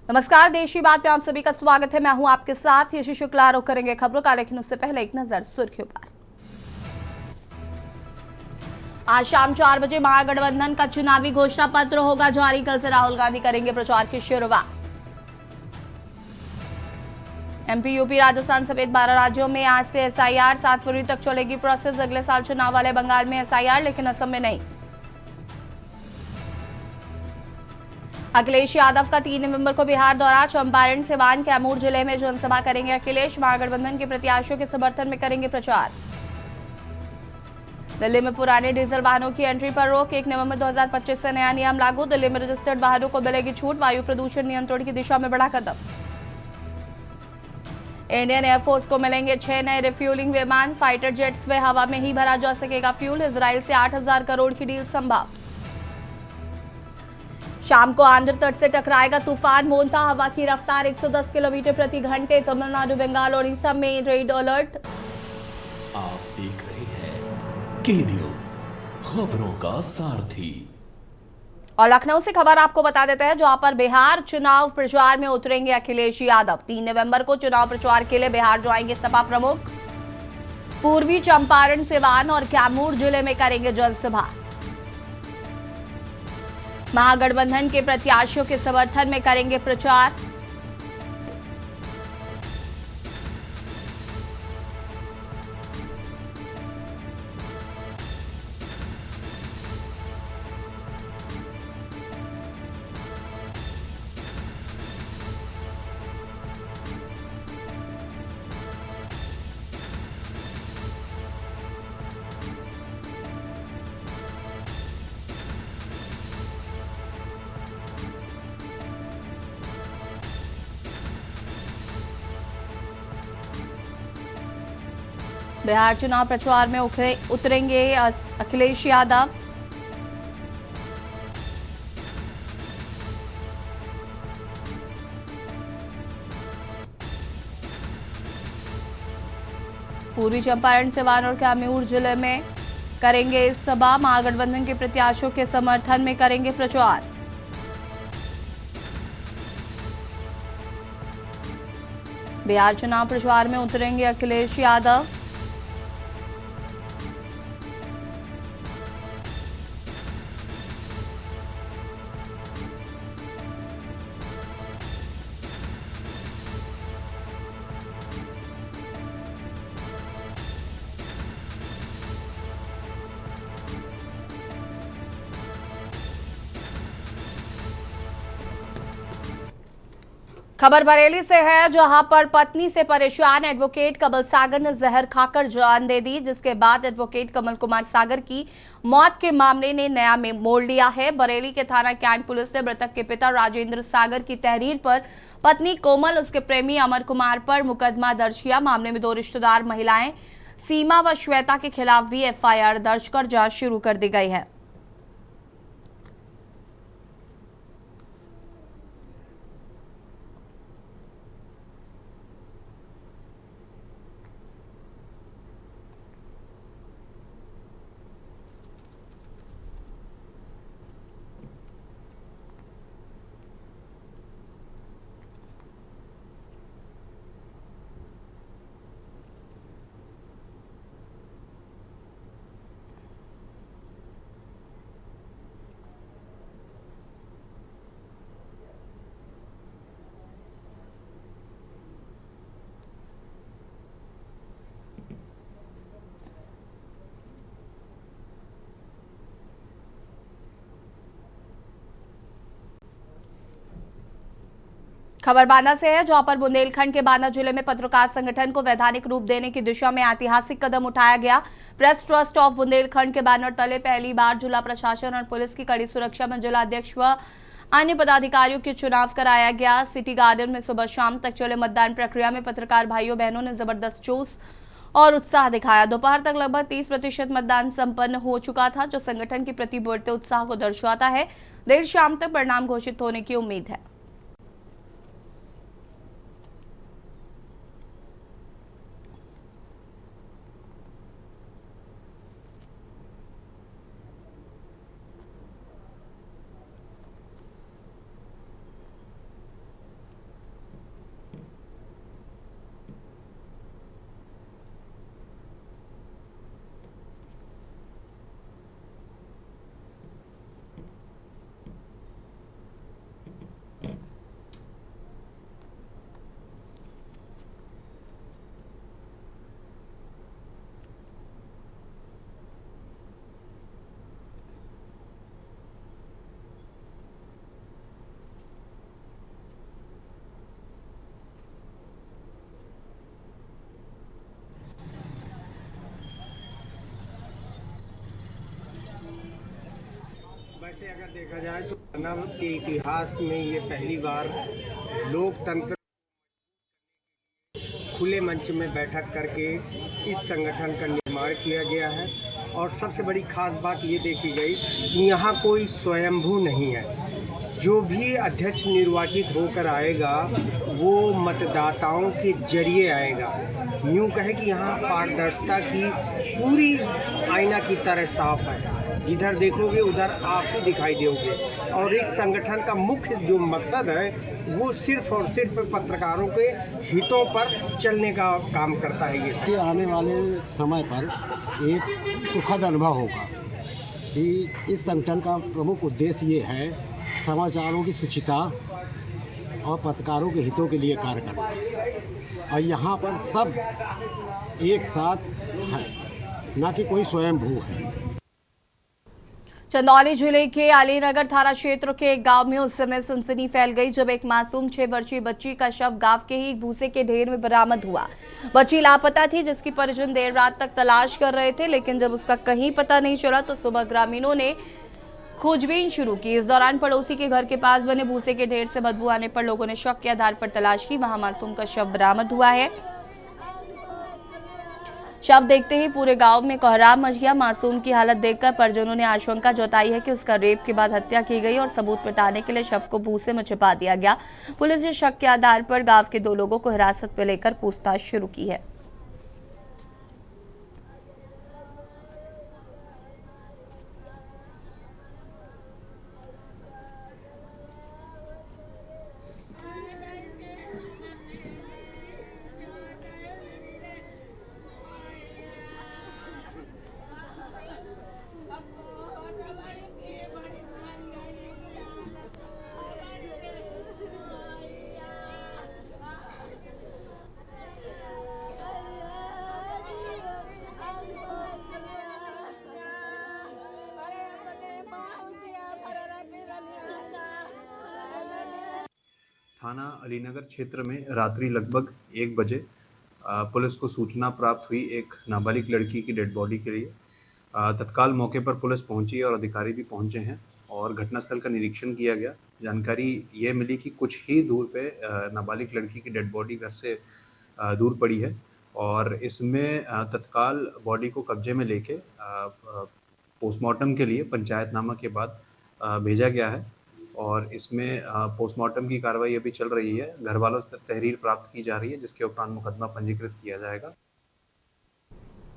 नमस्कार, देशी बात में आप सभी का स्वागत है। मैं हूं आपके साथ यशी शुक्ला। रुक करेंगे खबरों का, लेकिन उससे पहले एक नजर सुर्खियों पर। आज शाम 4 बजे महागठबंधन का चुनावी घोषणा पत्र होगा जारी। कल से राहुल गांधी करेंगे प्रचार की शुरुआत। एमपी, यूपी, राजस्थान समेत 12 राज्यों में आज से एसआईआर। 7 फरवरी तक चलेगी प्रोसेस। अगले साल चुनाव वाले बंगाल में एसआईआर, लेकिन असम में नहीं। अखिलेश यादव का 3 नवंबर को बिहार दौरा। चंपारण, सिवान, कैमूर जिले में जनसभा करेंगे अखिलेश। महागठबंधन के प्रत्याशियों के समर्थन में करेंगे प्रचार। दिल्ली में पुराने डीजल वाहनों की एंट्री पर रोक। 1 नवंबर 2025 से नया नियम लागू। दिल्ली में रजिस्टर्ड वाहनों को मिलेगी छूट। वायु प्रदूषण नियंत्रण की दिशा में बड़ा कदम। इंडियन एयरफोर्स को मिलेंगे 6 नए रिफ्यूलिंग विमान। फाइटर जेट्स में हवा में ही भरा जा सकेगा फ्यूल। इजराइल से 8,000 करोड़ की डील संभव। शाम को आंध्र तट से टकराएगा तूफान मोंता। हवा की रफ्तार 110 किलोमीटर प्रति घंटे। तमिलनाडु, बंगाल, ओडिशा में रेड अलर्ट। आप देख रहे हैं के न्यूज, खबरों का सारथी। और लखनऊ से खबर आपको बता देते हैं, जहां पर बिहार चुनाव प्रचार में उतरेंगे अखिलेश यादव। 3 नवंबर को चुनाव प्रचार के लिए बिहार जाएंगे सपा प्रमुख। पूर्वी चंपारण, सिवान और कैमूर जिले में करेंगे जनसभा। महागठबंधन के प्रत्याशियों के समर्थन में करेंगे प्रचार। बिहार चुनाव प्रचार में उतरेंगे अखिलेश यादव। पूर्वी चंपारण, सिवान और कैमूर जिले में करेंगे इस सभा। महागठबंधन के प्रत्याशियों के समर्थन में करेंगे प्रचार। बिहार चुनाव प्रचार में उतरेंगे अखिलेश यादव। खबर बरेली से है, जहां पर पत्नी से परेशान एडवोकेट कमल सागर ने जहर खाकर जान दे दी, जिसके बाद एडवोकेट कमल कुमार सागर की मौत के मामले ने नया में मोड़ लिया है। बरेली के थाना कैंट पुलिस ने मृतक के पिता राजेंद्र सागर की तहरीर पर पत्नी कोमल, उसके प्रेमी अमर कुमार पर मुकदमा दर्ज किया। मामले में 2 रिश्तेदार महिलाएं सीमा व श्वेता के खिलाफ भी एफआईआर दर्ज कर जांच शुरू कर दी गई है। खबर बांदा से है, जहां पर बुंदेलखंड के बांदा जिले में पत्रकार संगठन को वैधानिक रूप देने की दिशा में ऐतिहासिक कदम उठाया गया। प्रेस ट्रस्ट ऑफ बुंदेलखंड के बैनर तले पहली बार जिला प्रशासन और पुलिस की कड़ी सुरक्षा में जिला अध्यक्ष व अन्य पदाधिकारियों के चुनाव कराया गया। सिटी गार्डन में सुबह शाम तक चले मतदान प्रक्रिया में पत्रकार भाइयों बहनों ने जबरदस्त जोश और उत्साह दिखाया। दोपहर तक लगभग 30% मतदान संपन्न हो चुका था, जो संगठन के प्रति बढ़ते उत्साह को दर्शाता है। देर शाम तक परिणाम घोषित होने की उम्मीद है। वैसे अगर देखा जाए तो मानव के इतिहास में ये पहली बार लोकतंत्र खुले मंच में बैठक करके इस संगठन का निर्माण किया गया है। और सबसे बड़ी खास बात ये देखी गई कि यहाँ कोई स्वयंभू नहीं है। जो भी अध्यक्ष निर्वाचित होकर आएगा वो मतदाताओं के जरिए आएगा। यूँ कहे कि यहाँ पारदर्शिता की पूरी आईना की तरह साफ है। जिधर देखोगे उधर आप ही दिखाई दोगे। और इस संगठन का मुख्य जो मकसद है वो सिर्फ और सिर्फ पत्रकारों के हितों पर चलने का काम करता है। ये आने वाले समय पर एक सुखद अनुभव होगा कि इस संगठन का प्रमुख उद्देश्य ये है समाचारों की शुचिता और पत्रकारों के हितों के लिए कार्य करना। और यहाँ पर सब एक साथ है, ना कि कोई स्वयंभू है। चंदौली जिले के अलीनगर थाना क्षेत्र के एक गांव में उस समय सनसनी फैल गई जब एक मासूम 6 वर्षीय बच्ची का शव गांव के ही भूसे के ढेर में बरामद हुआ। बच्ची लापता थी जिसकी परिजन देर रात तक तलाश कर रहे थे, लेकिन जब उसका कहीं पता नहीं चला तो सुबह ग्रामीणों ने खोजबीन शुरू की। इस दौरान पड़ोसी के घर के पास बने भूसे के ढेर से बदबू आने पर लोगों ने शक के आधार पर तलाश की। वहां मासूम का शव बरामद हुआ है। शव देखते ही पूरे गांव में कोहराम मच गया। मासूम की हालत देखकर परिजनों ने आशंका जताई है कि उसका रेप के बाद हत्या की गई और सबूत मिटाने के लिए शव को भूसे में छिपा दिया गया। पुलिस ने शक के आधार पर गांव के 2 लोगों को हिरासत में लेकर पूछताछ शुरू की है। थाना अलीनगर क्षेत्र में रात्रि लगभग 1 बजे पुलिस को सूचना प्राप्त हुई एक नाबालिग लड़की की डेड बॉडी के लिए। तत्काल मौके पर पुलिस पहुंची और अधिकारी भी पहुंचे हैं और घटनास्थल का निरीक्षण किया गया। जानकारी ये मिली कि कुछ ही दूर पे नाबालिग लड़की की डेड बॉडी घर से दूर पड़ी है और इसमें तत्काल बॉडी को कब्जे में लेके पोस्टमार्टम के लिए पंचायतनामा के बाद भेजा गया है और इसमें पोस्टमार्टम की कार्रवाई अभी चल रही है। घर वालों से तहरीर प्राप्त की जा रही है जिसके उपरांत मुकदमा पंजीकृत किया जाएगा।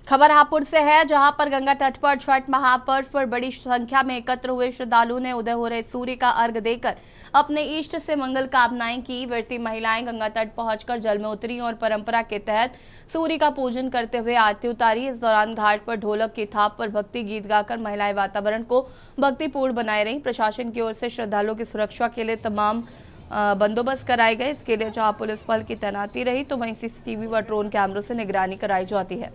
खबर हापुड़ से है, जहां पर गंगा तट पर छठ महापर्व पर बड़ी संख्या में एकत्र हुए श्रद्धालुओं ने उदय हो रहे सूर्य का अर्घ्य देकर अपने इष्ट से मंगल कामनाएं की। व्रती महिलाएं गंगा तट पहुंचकर जल में उतरी और परंपरा के तहत सूर्य का पूजन करते हुए आरती उतारी। इस दौरान घाट पर ढोलक की थाप पर भक्ति गीत गाकर महिलाएं वातावरण को भक्तिपूर्ण बनाए रही। प्रशासन की ओर से श्रद्धालुओं की सुरक्षा के लिए तमाम बंदोबस्त कराए गए। इसके लिए जहां पुलिस बल की तैनाती रही तो वहीं सीसीटीवी व ड्रोन कैमरों से निगरानी कराई जाती है।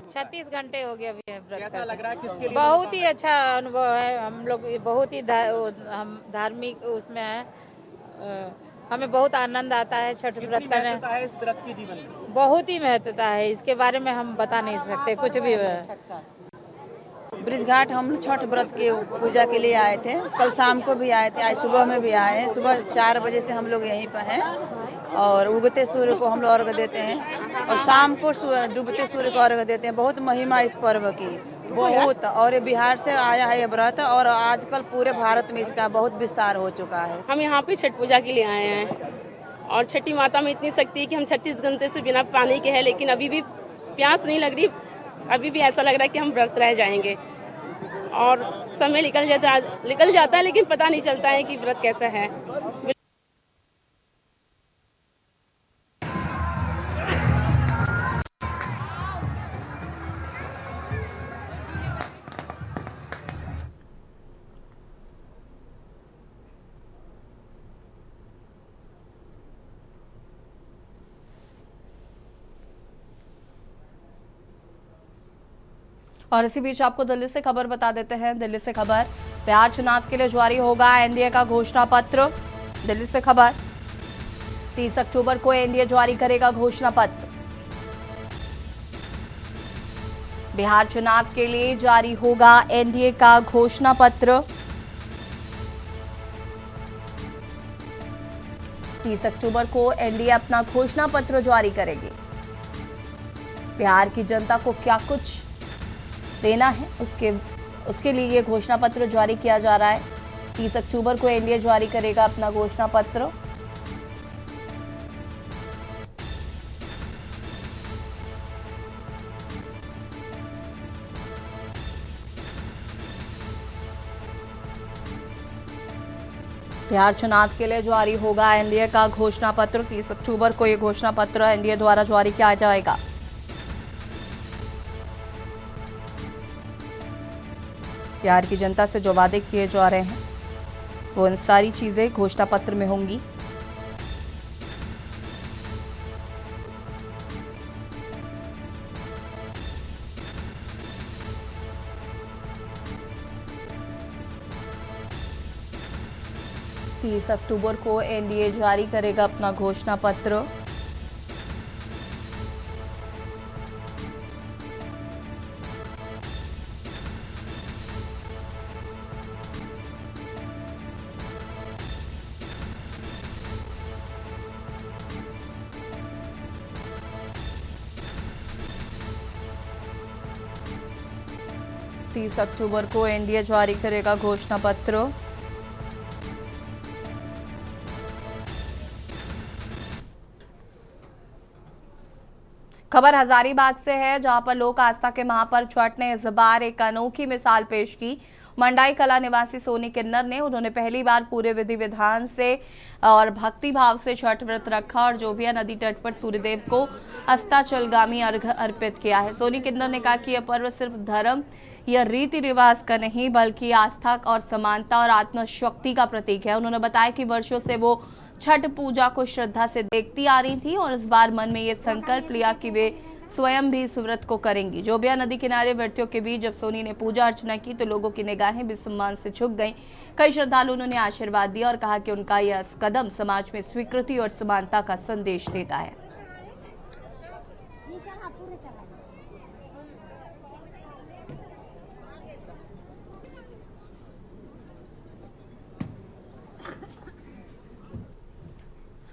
छत्तीस घंटे हो गए अभी व्रत। कैसा लग रहा है, किसके लिए? बहुत ही अच्छा अनुभव है। हम लोग बहुत ही हम धार्मिक उसमें है हमें बहुत आनंद आता है छठ व्रत करने। है इस व्रत की जीवन में? बहुत ही महत्वता है, इसके बारे में हम बता नहीं सकते कुछ भी। ब्रिज घाट हम छठ व्रत के पूजा के लिए आए थे। कल शाम को भी आए थे, आज सुबह में भी आए हैं। सुबह 4 बजे से हम लोग यहीं पर हैं और उगते सूर्य को हम लोग अर्घ देते हैं और शाम को डूबते सूर्य को अर्घ देते हैं। बहुत महिमा इस पर्व की, बहुत। और ये बिहार से आया है ये व्रत और आजकल पूरे भारत में इसका बहुत विस्तार हो चुका है। हम यहाँ पे छठ पूजा के लिए आए हैं और छठी माता में इतनी शक्ति है कि हम 36 घंटे से बिना पानी के हैं, लेकिन अभी भी प्यास नहीं लग रही। अभी भी ऐसा लग रहा है कि हम व्रत रह जाएंगे और समय निकल जाता है लेकिन पता नहीं चलता है कि व्रत कैसा है। और इसी बीच आपको दिल्ली से खबर बता देते हैं। दिल्ली से खबर, बिहार चुनाव के लिए जारी होगा एनडीए का घोषणा पत्र। दिल्ली से खबर, 30 अक्टूबर को एनडीए जारी करेगा घोषणा पत्र। बिहार चुनाव के लिए जारी होगा एनडीए का घोषणा पत्र। 30 अक्टूबर को एनडीए अपना घोषणा पत्र जारी करेगी। बिहार की जनता को क्या कुछ देना है उसके लिए ये घोषणा पत्र जारी किया जा रहा है। 30 अक्टूबर को एनडीए जारी करेगा अपना घोषणा पत्र। बिहार चुनाव के लिए जारी होगा एनडीए का घोषणा पत्र। 30 अक्टूबर को ये घोषणा पत्र एनडीए द्वारा जारी किया जाएगा। बिहार की जनता से जो वादे किए जा रहे हैं वो इन सारी चीजें घोषणा पत्र में होंगी। तीस अक्टूबर को एनडीए जारी करेगा अपना घोषणा पत्र। तीस अक्टूबर को एनडीए जारी करेगा घोषणा पत्र। खबर हजारीबाग से है, जहां पर लोक आस्था के महापर्व छठ ने इस बार एक अनोखी मिसाल पेश की। मंडाई कला निवासी सोनी किन्नर ने उन्होंने पहली बार पूरे विधि विधान से और भक्ति भाव से छठ व्रत रखा और जोबिया नदी तट पर सूर्यदेव को अस्ताचलगामी अर्घ अर्पित किया है। सोनी किन्नर ने कहा कि यह पर्व सिर्फ धर्म या रीति रिवाज का नहीं बल्कि आस्था और समानता और आत्मशक्ति का प्रतीक है। उन्होंने बताया कि वर्षों से वो छठ पूजा को श्रद्धा से देखती आ रही थी और इस बार मन में ये संकल्प लिया कि वे स्वयं भी इस व्रत को करेंगी। जोबिया नदी किनारे व्रतियों के बीच जब सोनी ने पूजा अर्चना की तो लोगों की निगाहें भी सम्मान से झुक गईं। कई श्रद्धालुओं ने आशीर्वाद दिया और कहा कि उनका यह कदम समाज में स्वीकृति और समानता का संदेश देता है।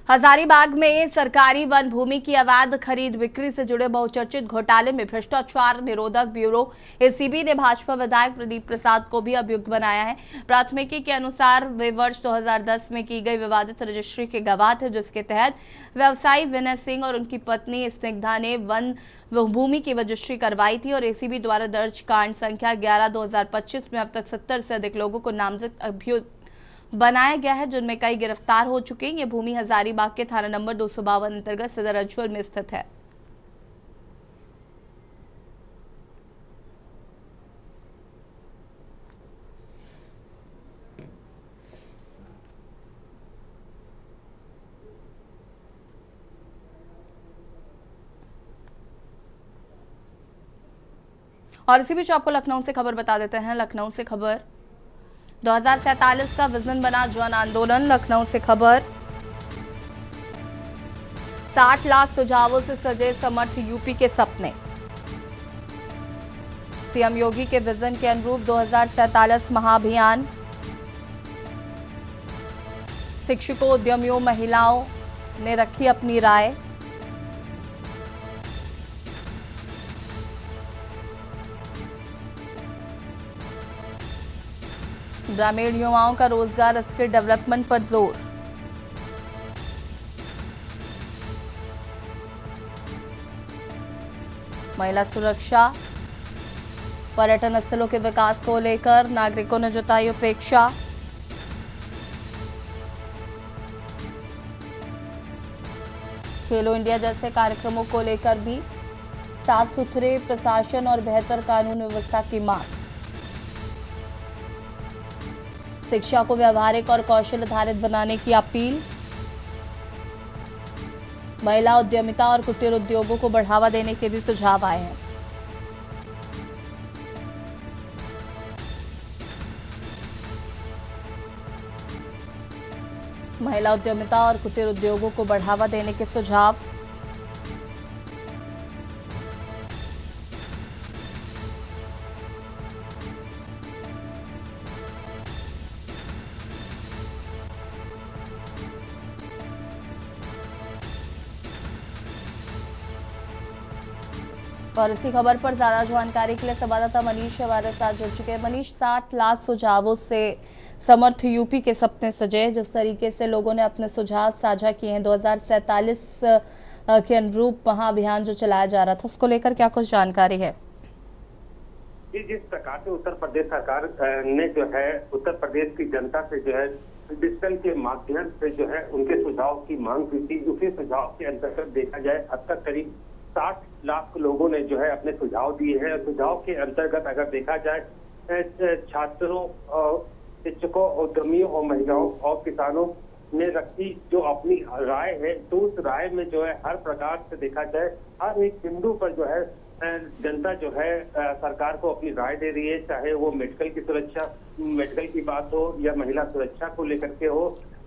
हजारीबाग में सरकारी वन भूमि की अवैध खरीद बिक्री से जुड़े बहुचर्चित घोटाले में भ्रष्टाचार निरोधक ब्यूरो एसीबी ने भाजपा विधायक प्रदीप प्रसाद को भी अभियुक्त बनाया है। प्राथमिकी के अनुसार वे वर्ष 2010 में की गई विवादित रजिस्ट्री के गवाह थे, जिसके तहत व्यवसायी विनय सिंह और उनकी पत्नी स्निग्धा ने वन भूमि की रजिस्ट्री करवाई थी और एसीबी द्वारा दर्ज कांड संख्या 11/2025 में अब तक 70 से अधिक लोगों को नामजद अभियुक्त बनाया गया है, जिनमें कई गिरफ्तार हो चुके हैं। ये भूमि हजारीबाग के थाना नंबर 252 अंतर्गत सदर अजवर में स्थित है। और इसी बीच आपको लखनऊ से खबर बता देते हैं। लखनऊ से खबर, 2047 का विजन बना जन आंदोलन। लखनऊ से खबर। 60 लाख सुझावों से सजे समर्थ यूपी के सपने। सीएम योगी के विजन के अनुरूप 2047 महाअभियान। शिक्षकों, उद्यमियों, महिलाओं ने रखी अपनी राय। ग्रामीण युवाओं का रोजगार स्किल डेवलपमेंट पर जोर। महिला सुरक्षा, पर्यटन स्थलों के विकास को लेकर नागरिकों ने जताई उपेक्षा। खेलो इंडिया जैसे कार्यक्रमों को लेकर भी साफ सुथरे प्रशासन और बेहतर कानून व्यवस्था की मांग। शिक्षा को व्यावहारिक और कौशल आधारित बनाने की अपील। महिला उद्यमिता और कुटीर उद्योगों को बढ़ावा देने के भी सुझाव आए हैं। महिला उद्यमिता और कुटीर उद्योगों को बढ़ावा देने के सुझाव। और इसी खबर पर ज्यादा जानकारी के लिए संवाददाता मनीष हमारे साथ जुड़ चुके हैं। मनीष, 60 लाख सुझावों से समर्थ यूपी के सपने सजे। जिस तरीके से लोगों ने अपने सुझाव साझा किए हैं 2047 के अनुरूप महाअभियान जो चलाया जा रहा था, उसको लेकर क्या कुछ जानकारी है? जिस प्रकार से उत्तर प्रदेश सरकार ने जो है उत्तर प्रदेश की जनता से जो है डिजिटल के माध्यम से जो है उनके सुझाव की मांग की थी, उसी सुझाव के अंतर्गत देखा जाए अब तक करीब 60 लाख लोगों ने जो है अपने सुझाव दिए हैं। सुझाव के अंतर्गत अगर देखा जाए छात्रों, शिक्षकों, उद्यमियों और महिलाओं और किसानों ने रखी जो अपनी राय है, तो उस राय में जो है हर प्रकार से देखा जाए हर एक बिंदु पर जो है जनता जो है सरकार को अपनी राय दे रही है, चाहे वो मेडिकल की बात हो या महिला सुरक्षा को लेकर के हो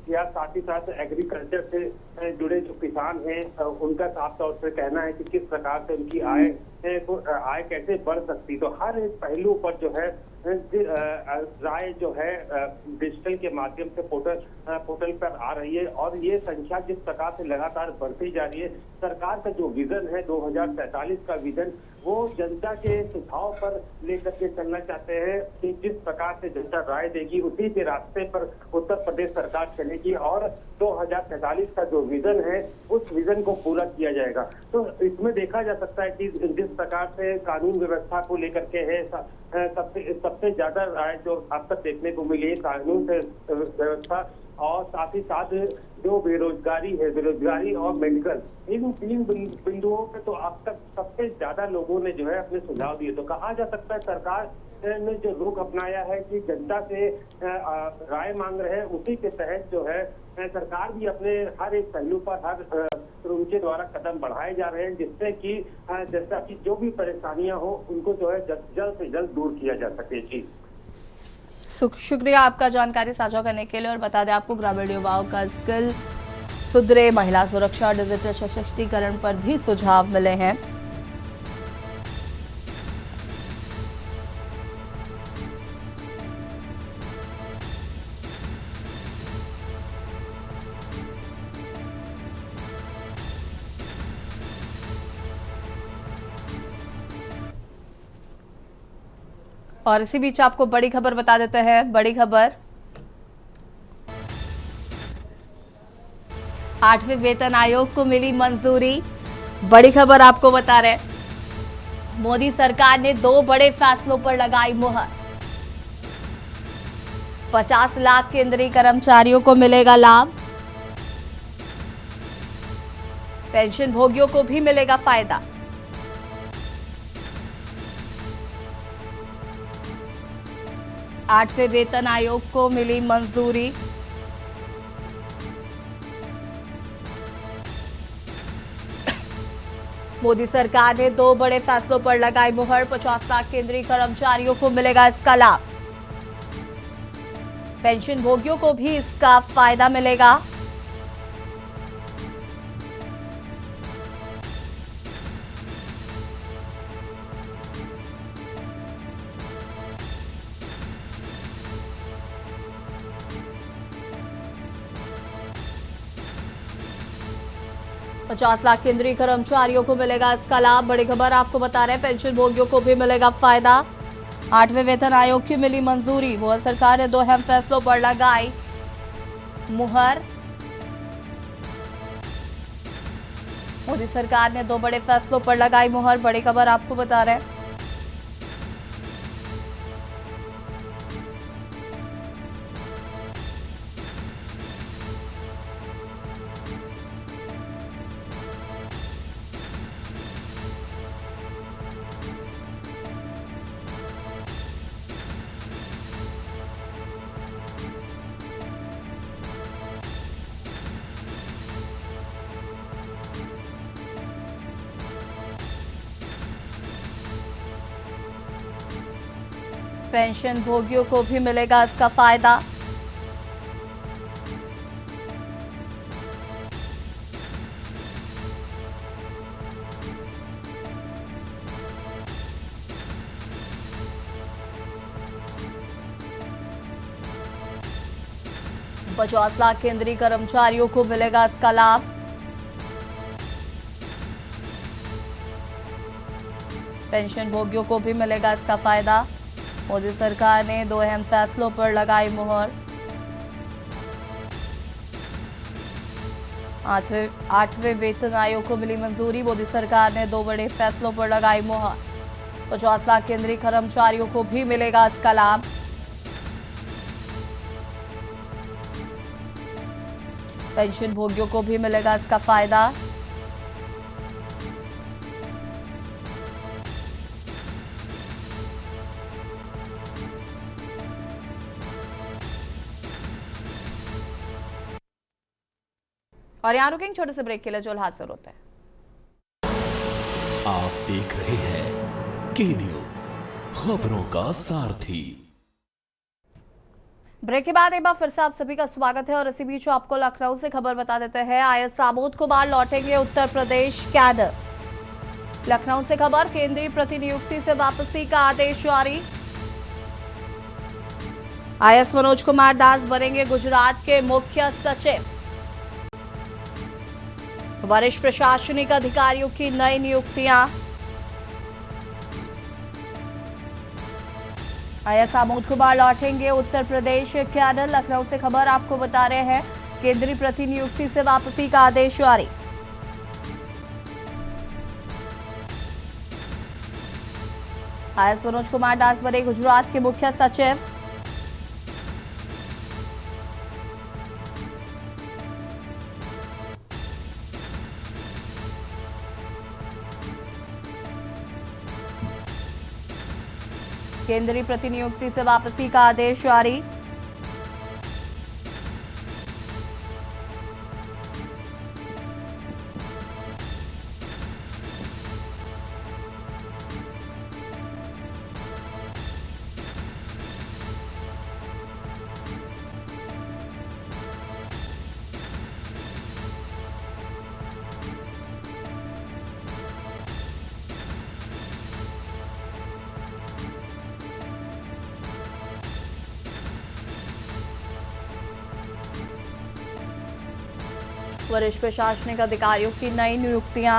या साथ ही साथ एग्रीकल्चर से जुड़े जो किसान हैं उनका साफ तौर से कहना है कि किस प्रकार से उनकी आय कैसे बढ़ सकती। तो हर एक पहलू पर जो है राय जो है डिजिटल के माध्यम से पोर्टल पर आ रही है और ये संख्या जिस प्रकार से लगातार बढ़ती जा रही है, सरकार का जो विजन है 2047 का विजन, वो जनता के सुझाव पर लेकर के चलना चाहते हैं कि जिस प्रकार से जनता राय देगी उसी के रास्ते पर उत्तर प्रदेश सरकार चलेगी और 2047 का जो विजन है उस विजन को पूरा किया जाएगा। तो इसमें देखा जा सकता है कि जिस प्रकार से कानून व्यवस्था को लेकर के है सबसे ज्यादा राय जो अब तक देखने को मिली है कानून व्यवस्था और साथ ही साथ जो बेरोजगारी और मेडिकल, इन 3 बिंदुओं पे तो अब तक सबसे ज्यादा लोगों ने जो है अपने सुझाव दिए। तो कहा जा सकता है सरकार ने जो रुख अपनाया है कि जनता से राय मांग रहे हैं, उसी के तहत जो है सरकार भी अपने हर एक पहलू पर उनके द्वारा कदम बढ़ाए जा रहे हैं, जिससे कि जनता की जो भी परेशानियां हो उनको जो है जल्द से जल्द दूर किया जा सके। जी शुक्रिया आपका जानकारी साझा करने के लिए। और बता दें आपको ग्रामीण युवाओं का स्किल सुधरे, महिला सुरक्षा, डिजिटल सशक्तिकरण पर भी सुझाव मिले हैं। और इसी बीच आपको बड़ी खबर बता देते हैं। बड़ी खबर, 8वें वेतन आयोग को मिली मंजूरी। बड़ी खबर आपको बता रहे, मोदी सरकार ने 2 बड़े फैसलों पर लगाई मुहर। 50 लाख केंद्रीय कर्मचारियों को मिलेगा लाभ, पेंशन भोगियों को भी मिलेगा फायदा। आठवें वेतन आयोग को मिली मंजूरी। मोदी सरकार ने 2 बड़े फैसलों पर लगाई मुहर। 50 लाख केंद्रीय कर्मचारियों को मिलेगा इसका लाभ। पेंशन भोगियों को भी इसका फायदा मिलेगा। ₹50 लाख केंद्रीय कर्मचारियों को मिलेगा इसका लाभ। बड़ी खबर आपको बता रहे हैं, पेंशन भोगियों को भी मिलेगा फायदा। 8वें वेतन आयोग की मिली मंजूरी। मोदी सरकार ने 2 अहम फैसलों पर लगाई मुहर। मोदी सरकार ने 2 बड़े फैसलों पर लगाई मुहर। बड़ी खबर आपको बता रहे हैं। पेंशन भोगियों को भी मिलेगा इसका फायदा। ₹50 लाख केंद्रीय कर्मचारियों को मिलेगा इसका लाभ। पेंशन भोगियों को भी मिलेगा इसका फायदा। मोदी सरकार ने 2 अहम फैसलों पर लगाई मुहर। 8वें वेतन आयोग को मिली मंजूरी। मोदी सरकार ने 2 बड़े फैसलों पर लगाई मुहर। 50 लाख केंद्रीय कर्मचारियों को भी मिलेगा इसका लाभ। पेंशन भोगियों को भी मिलेगा इसका फायदा। और यहाँ रुकेंगे छोटे से ब्रेक के लिए, जो हाजिर होते हैं। आप देख रहे हैं के न्यूज, खबरों का सारथी। ब्रेक के बाद एक बार फिर से आप सभी का स्वागत है और इसी बीच आपको लखनऊ से खबर बता देते हैं। आईएएस आमोद कुमार लौटेंगे उत्तर प्रदेश कैडर। लखनऊ से खबर, केंद्रीय प्रतिनियुक्ति से वापसी का आदेश जारी। आईएएस मनोज कुमार दास बनेंगे गुजरात के मुख्य सचिव। वरिष्ठ प्रशासनिक अधिकारियों की नई नियुक्तियां। आईएएस आमोद कुमार लौटेंगे उत्तर प्रदेश कैडर। लखनऊ से खबर आपको बता रहे हैं, केंद्रीय प्रतिनियुक्ति से वापसी का आदेश जारी। आईएएस मनोज कुमार दास बने गुजरात के मुख्य सचिव। केंद्रीय प्रतिनियुक्ति से वापसी का आदेश जारी। वरिष्ठ प्रशासनिक अधिकारियों की नई नियुक्तियां।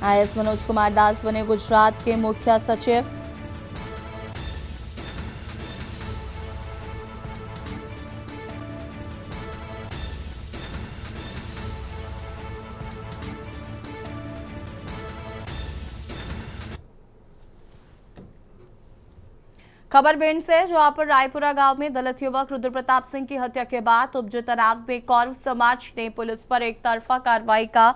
आईएएस मनोज कुमार दास बने गुजरात के मुख्य सचिव। खबर भिंड से, जहां पर रायपुरा गांव में दलित युवक रुद्र प्रताप सिंह की हत्या के बाद उपजे तनाव में कौरव समाज ने पुलिस पर एक तरफा कार्रवाई का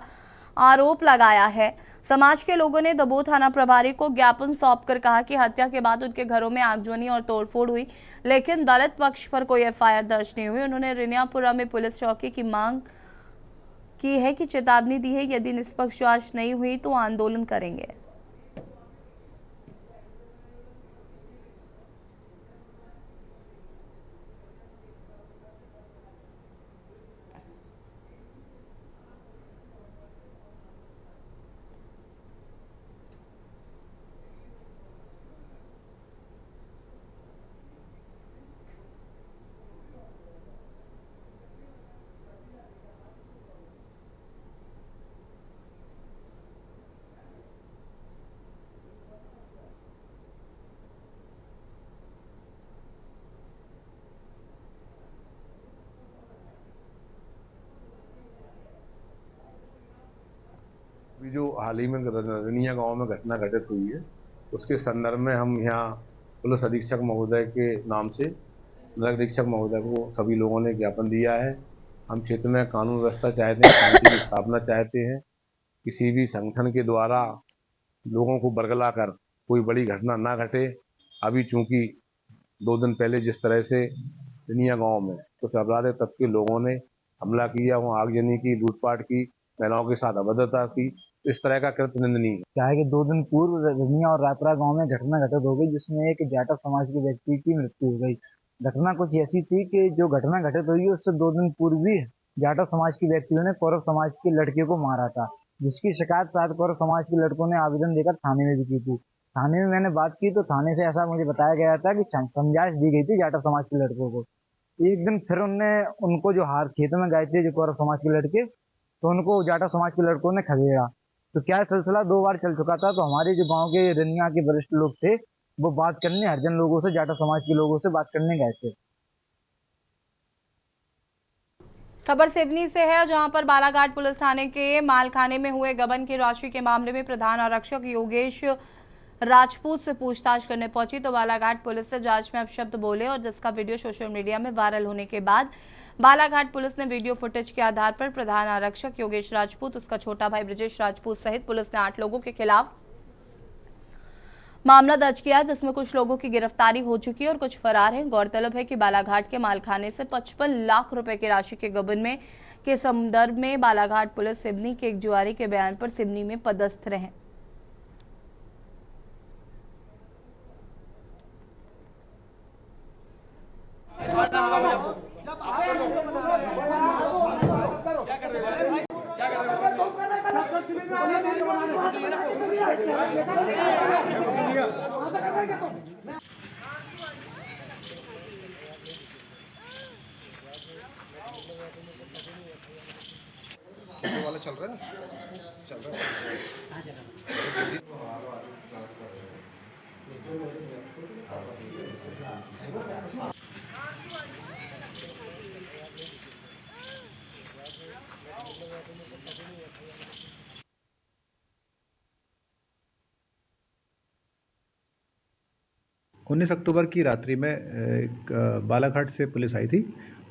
आरोप लगाया है। समाज के लोगों ने दबोह थाना प्रभारी को ज्ञापन सौंपकर कहा कि हत्या के बाद उनके घरों में आगजनी और तोड़फोड़ हुई, लेकिन दलित पक्ष पर कोई एफआईआर दर्ज नहीं हुई। उन्होंने रिनियापुरा में पुलिस चौकी की मांग की है कि चेतावनी दी है, यदि निष्पक्ष जांच नहीं हुई तो आंदोलन करेंगे। अभी जो हाल ही में रनिया गांव में घटना घटित हुई है, उसके संदर्भ में हम यहाँ पुलिस अधीक्षक महोदय के नाम से नगर अधीक्षक महोदय को सभी लोगों ने ज्ञापन दिया है। हम क्षेत्र में कानून व्यवस्था चाहते हैं, शांति की स्थापना चाहते हैं। किसी भी संगठन के द्वारा लोगों को बरगला कर कोई बड़ी घटना ना घटे। अभी चूंकि 2 दिन पहले जिस तरह से रनिया गाँव में कुछ आपराधिक तत्व के लोगों ने हमला किया, वहाँ आगजनी की, लूटपाट की, महिलाओं के साथ अभद्रता की, इस तरह का कृत्य निंदनीय है। क्या है कि 2 दिन पूर्व रनिया और रायपुरा गांव में घटना घटित हो गई, जिसमें एक जाटव समाज के व्यक्ति की मृत्यु हो गई। घटना कुछ ऐसी थी कि जो घटना घटित हुई उससे 2 दिन पूर्व भी जाटव समाज के व्यक्तियों ने कौरव समाज के लड़के को मारा था, जिसकी शिकायत 7 कौरव समाज के लड़कों ने आवेदन देकर थाने में भी की थी। थाने में मैंने बात की तो थाने से ऐसा मुझे बताया गया था कि समझाइश दी गई थी जाटव समाज के लड़कों को। एक दिन फिर उनको जो हार खेत में गए थे जो कौरव समाज के लड़के, तो उनको जाटव समाज के लड़कों ने खदेड़ा। तो क्या सिलसिला 2 बार चल चुका था। तो हमारे जो गांव के रनिया के वरिष्ठ लोग थे वो बात करने हरिजन लोगों से, जाटव समाज के लोगों से बात करने गए थे। खबर सिवनी से है, जहां पर बालाघाट पुलिस थाने के मालखाने में हुए गबन की राशि के मामले में प्रधान आरक्षक योगेश राजपूत से पूछताछ करने पहुंची तो बालाघाट पुलिस से जांच में अपशब्द बोले और जिसका वीडियो सोशल मीडिया में वायरल होने के बाद बालाघाट पुलिस ने वीडियो फुटेज के आधार पर प्रधान आरक्षक योगेश राजपूत, उसका छोटा भाई ब्रजेश राजपूत सहित पुलिस ने 8 लोगों के खिलाफ मामला दर्ज किया, जिसमें कुछ लोगों की गिरफ्तारी हो चुकी है और कुछ फरार हैं। गौरतलब है कि बालाघाट के मालखाने से 55 लाख रुपए की राशि के गबन में के संदर्भ में बालाघाट पुलिस सिवनी के एक जुआरी के बयान पर सिवनी में पदस्थ रहे। वाला चल रहा है, चल रहा है। उन्नीस अक्टूबर की रात्रि में एक बालाघाट से पुलिस आई थी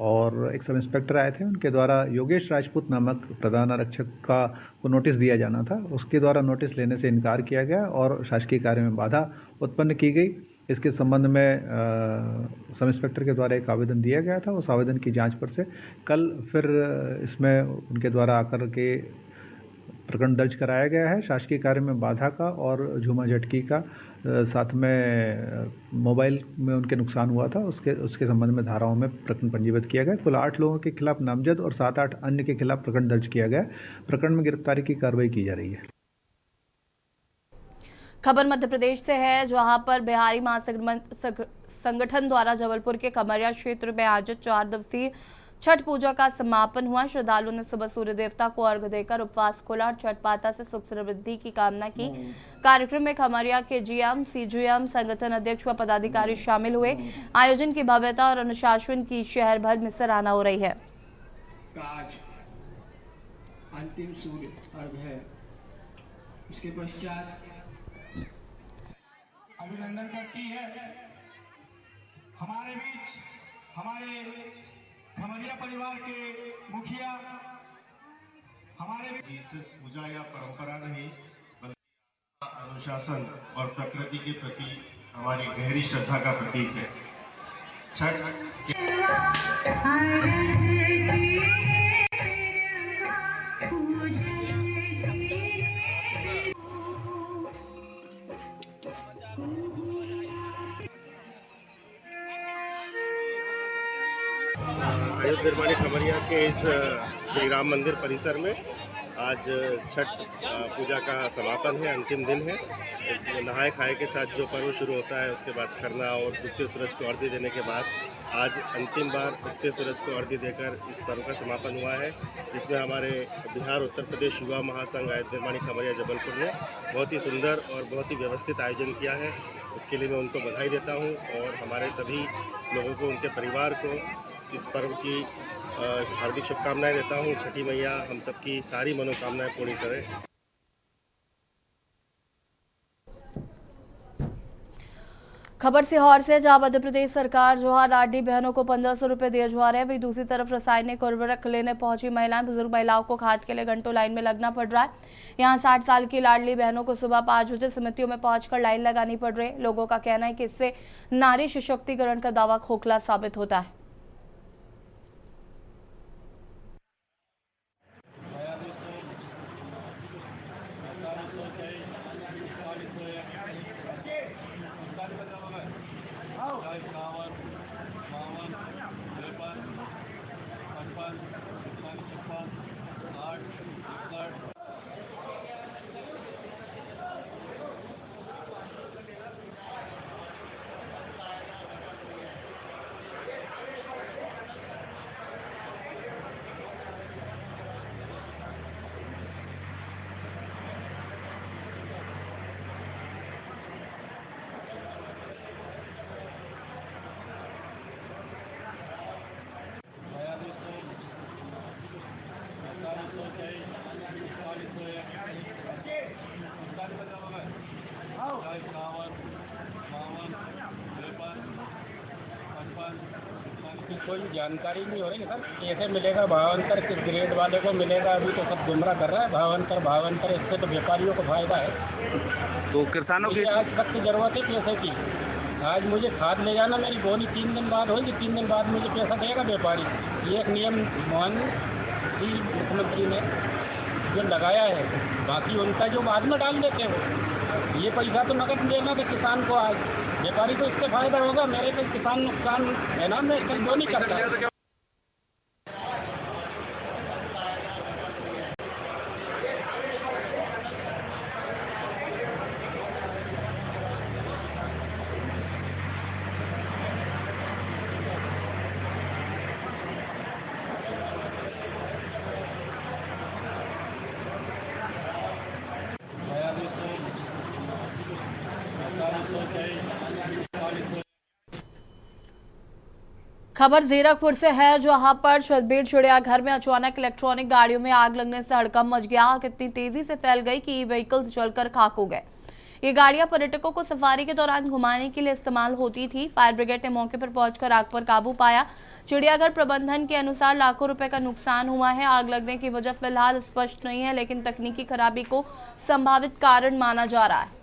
और एक सब इंस्पेक्टर आए थे। उनके द्वारा योगेश राजपूत नामक प्रधान आरक्षक को नोटिस दिया जाना था। उसके द्वारा नोटिस लेने से इनकार किया गया और शासकीय कार्य में बाधा उत्पन्न की गई। इसके संबंध में सब इंस्पेक्टर के द्वारा एक आवेदन दिया गया था। उस आवेदन की जांच पर से कल फिर इसमें उनके द्वारा आकर के प्रकरण दर्ज कराया गया है शासकीय कार्य में बाधा का और झूमा झटकी का, साथ में मोबाइल में उनके नुकसान हुआ था उसके संबंध में धाराओं में प्रकरण पंजीबद्ध किया गया। कुल 8 लोगों के खिलाफ नामजद और 7-8 अन्य के खिलाफ प्रकरण दर्ज किया गया। प्रकरण में गिरफ्तारी की कार्रवाई की जा रही है। खबर मध्य प्रदेश से है, जहां पर बिहारी महासंगठन संगठन द्वारा जबलपुर के खमरिया क्षेत्र में आयोजित 4 दिवसीय छठ पूजा का समापन हुआ। श्रद्धालुओं ने सुबह सूर्य देवता को अर्घ्य देकर उपवास खोला और छठ माता से सुख समृद्धि की कामना की। कार्यक्रम में खमरिया के जीएम, सीजीएम, संगठन अध्यक्ष व पदाधिकारी शामिल हुए। आयोजन की भव्यता और अनुशासन की शहर भर में सराहना हो रही है। आज अंतिम सूर्य अर्घ्य है। इसके पश्चात अभिनंदन करती है हमारे बीच हमारे खमरिया परिवार के मुखिया हमारे सिर्फ पूजा या परंपरा नहीं बल्कि अनुशासन और प्रकृति के प्रति हमारी गहरी श्रद्धा का प्रतीक है। छठ अयोध्या निर्माणी खमरिया के इस श्री राम मंदिर परिसर में आज छठ पूजा का समापन है, अंतिम दिन है। नहाए खाए के साथ जो पर्व शुरू होता है उसके बाद खरना और उगते सूरज को अर्घ्य देने के बाद आज अंतिम बार उगते सूरज को अर्घ्य देकर इस पर्व का समापन हुआ है, जिसमें हमारे बिहार उत्तर प्रदेश युवा महासंघ अयोध्या निर्माणी खमरिया जबलपुर ने बहुत ही सुंदर और बहुत ही व्यवस्थित आयोजन किया है। उसके लिए मैं उनको बधाई देता हूँ और हमारे सभी लोगों को, उनके परिवार को इस पर्व की हार्दिक शुभकामनाएं देता हूँ। छठी मैया हम सबकी सारी मनोकामनाएं पूरी करे। खबर सीहोर से, जहां मध्य प्रदेश सरकार जोहार लाडली बहनों को 1500 रुपए दिए जा रहे हैं, वहीं दूसरी तरफ रासायनिक उर्वरक लेने पहुंची महिलाएं, बुजुर्ग महिलाओं को खाद के लिए घंटों लाइन में लगना पड़ रहा है। यहां 60 साल की लाडली बहनों को सुबह 5 बजे समितियों में पहुंचकर लाइन लगानी पड़ रही है। लोगों का कहना है कि इससे नारी सशक्तिकरण का दावा खोखला साबित होता है। कोई जानकारी नहीं हो रही है सर, कैसे मिलेगा भावांतर, किस ग्रेड वाले को मिलेगा, अभी तो सब गुमराह कर रहा है। भावांतर इससे तो व्यापारियों को फायदा है। तो किसानों की आज सख्त जरूरत है पैसे की। आज मुझे खाद ले जाना, मेरी बोनी 3 दिन बाद होगी, 3 दिन बाद मुझे पैसा देगा व्यापारी। ये एक नियम माननीय मुख्यमंत्री ने जो लगाया है, बाकी उनका जो बाद में डाल देते हो, ये पैसा तो नकद देना तो किसान को, आज व्यापारी को इससे फायदा होगा, मेरे को किसान नुकसान है ना, मैं वो नहीं करता। खबर जीरकपुर से है, जहां पर छतबीर चिड़ियाघर में अचानक इलेक्ट्रॉनिक गाड़ियों में आग लगने से हड़कंप मच गया। आग इतनी तेजी से फैल गई कि व्हीकल्स जलकर खाक हो गए। ये गाड़ियां पर्यटकों को सफारी के दौरान घुमाने के लिए इस्तेमाल होती थी। फायर ब्रिगेड ने मौके पर पहुंचकर आग पर काबू पाया। चिड़ियाघर प्रबंधन के अनुसार लाखों रुपए का नुकसान हुआ है। आग लगने की वजह फिलहाल स्पष्ट नहीं है, लेकिन तकनीकी खराबी को संभावित कारण माना जा रहा है।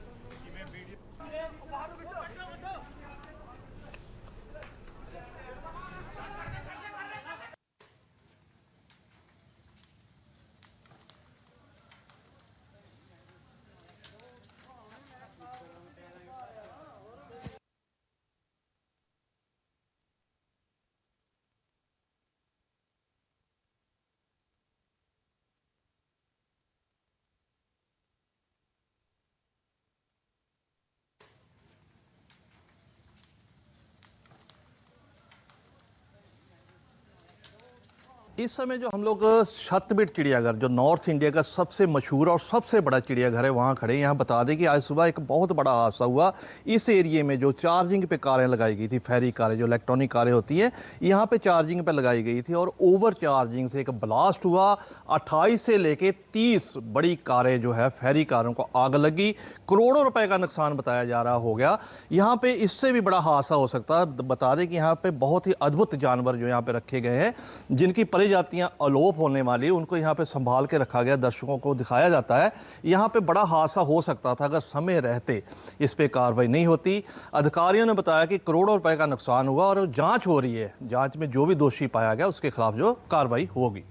इस समय जो हम लोग छतबीर चिड़ियाघर, जो नॉर्थ इंडिया का सबसे मशहूर और सबसे बड़ा चिड़ियाघर है, वहाँ खड़े हैं। यहाँ बता दें कि आज सुबह एक बहुत बड़ा हादसा हुआ। इस एरिए में जो चार्जिंग पे कारें लगाई गई थी, फेरी कारें, जो इलेक्ट्रॉनिक कारें होती हैं, यहाँ पे चार्जिंग पे लगाई गई थी और ओवर चार्जिंग से एक ब्लास्ट हुआ। 28 से लेके 30 बड़ी कारें जो है, फेरी कारों को आग लगी। करोड़ों रुपए का नुकसान बताया जा रहा हो गया। यहाँ पे इससे भी बड़ा हादसा हो सकता है। बता दें कि यहाँ पे बहुत ही अद्भुत जानवर जो यहाँ पे रखे गए हैं, जिनकी प्रजातियां अलोप होने वाली, उनको यहाँ पे संभाल के रखा गया, दर्शकों को दिखाया जाता है। यहाँ पे बड़ा हादसा हो सकता था अगर समय रहते इस पे कार्रवाई नहीं होती। अधिकारियों ने बताया कि करोड़ों रुपए का नुकसान हुआ और जांच हो रही है, जांच में जो भी दोषी पाया गया उसके खिलाफ जो कार्रवाई होगी।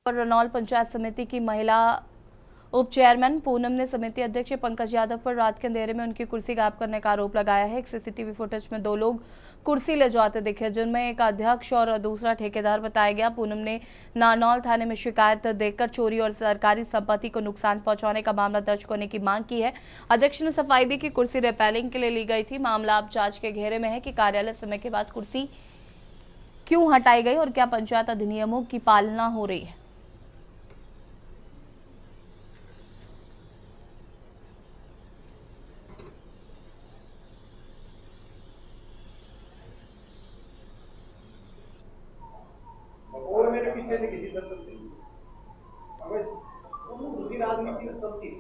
और रनौल पंचायत समिति की महिला उप चेयरमैन पूनम ने समिति अध्यक्ष पंकज यादव पर रात के अंधेरे में उनकी कुर्सी गायब करने का आरोप लगाया है। एक सीसीटीवी फुटेज में 2 लोग कुर्सी ले जाते दिखे, जिनमें एक अध्यक्ष और दूसरा ठेकेदार बताया गया। पूनम ने नारनौल थाने में शिकायत देकर चोरी और सरकारी संपत्ति को नुकसान पहुंचाने का मामला दर्ज करने की मांग की है। अध्यक्ष ने सफाई दी कि कुर्सी रिपेयरिंग के लिए ली गई थी। मामला अब जांच के घेरे में है कि कार्यालय समय के बाद कुर्सी क्यों हटाई गई और क्या पंचायत अधिनियमों की पालना हो रही है। और मेरे पीछे से किसी तरह से अगर दूसरी राजनीति में सब चीज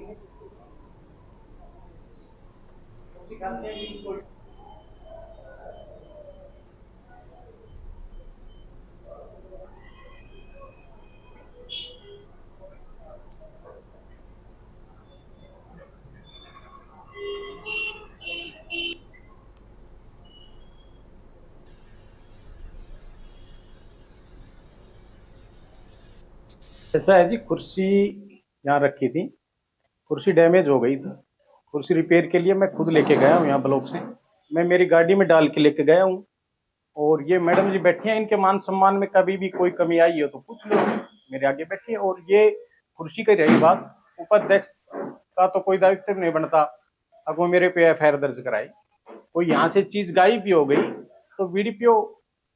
सिखाते हैं कि कोई ऐसा है जी, कुर्सी यहाँ रखी थी, कुर्सी डैमेज हो गई थी। कुर्सी रिपेयर के लिए मैं खुद लेके गया हूँ यहाँ ब्लॉक से, मैं मेरी गाड़ी में डाल के लेके गया हूँ। और ये मैडम जी बैठी हैं, इनके मान सम्मान में कभी भी कोई कमी आई हो तो पूछ लो, मेरे आगे बैठी है। और ये कुर्सी की रही बात, उपाध्यक्ष का तो कोई दायित्व नहीं बनता, अब वो मेरे पे एफआईआर दर्ज कराई। कोई यहाँ से चीज गायब भी हो गई तो बीडीपीओ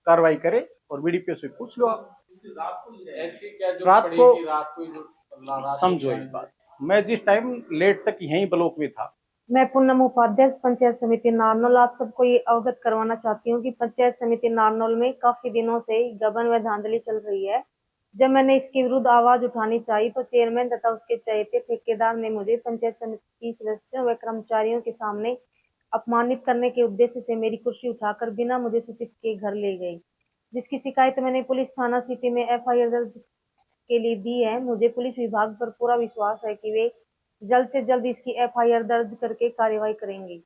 कार्रवाई करे और बीडीपीओ से पूछ लो आप। रात को समझो इस बात, मैं जिस टाइम लेट तक यहीं ब्लॉक में था। मैं पूनम उपाध्यक्ष पंचायत समिति नारनौल आप सबको ये अवगत करवाना चाहती हूँ कि पंचायत समिति नारनौल में काफी दिनों से गबन व धांधली चल रही है। जब मैंने इसके विरुद्ध आवाज उठानी चाहिए तो चेयरमैन तथा उसके चहेते ठेकेदार ने मुझे पंचायत समिति सदस्यों व कर्मचारियों के सामने अपमानित करने के उद्देश्य से मेरी कुर्सी उठाकर बिना मुझे सूचित किए घर ले गई, जिसकी शिकायत मैंने पुलिस थाना सिटी में एफआईआर दर्ज के लिए दी है। मुझे पुलिस विभाग पर पूरा विश्वास है कि वे जल्द से जल्द इसकी एफआईआर दर्ज करके कार्रवाई करेंगे।